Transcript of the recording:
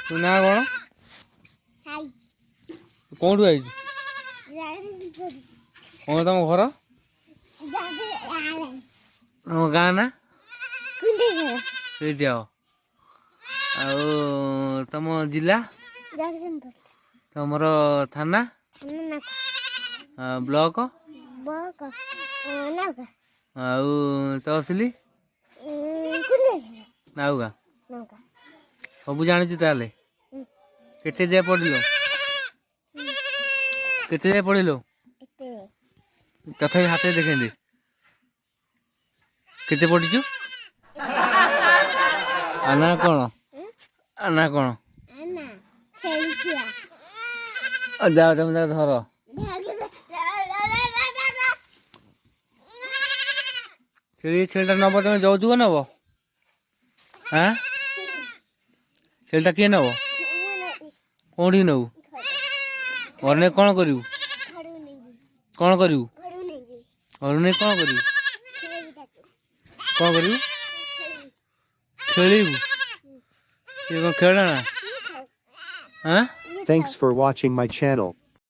ତୁ ନା କଣ? କୋଉଠୁ ଆଇଛୁ? କଣ ତମ ଘର? ତମ ଗାଁ ନା? ସେଇଠି ଆଉ ତମ ଜିଲ୍ଲା? ତମର ଥାନା? ବ୍ଲକ? ଆଉ ତହସିଲି? ନାଉଗା? ସବୁ ଜାଣିଛୁ ତାହେଲେ? କେତେ ଯାଏ ପଢିଲୁ? କେତେ ଯାଏ ପଢିଲୁ? ତଥାପି ହାତରେ ଦେଖେଇଦେ। କେତେ ପଢିଛୁ? ଆନା କଣ? ଆନା କଣ? ଯାଅ ତମେ ତାକୁ ଧର। ଛେଳିଟା ନବ, ତମେ ଯୌତୁକ ନବ? ଛେଳିଟା କିଏ ନବ? କୋଉଠିକି ନବୁ? ଘରେ ନେଇ କଣ କରିବୁ? କଣ କରିବୁ? ଘରୁ ନେଇ କଣ କରିବୁ? କଣ କରିବୁ? ଖେଳିବୁ? ସେ କଣ ଖେଳଣା? Thanks for watching my channel.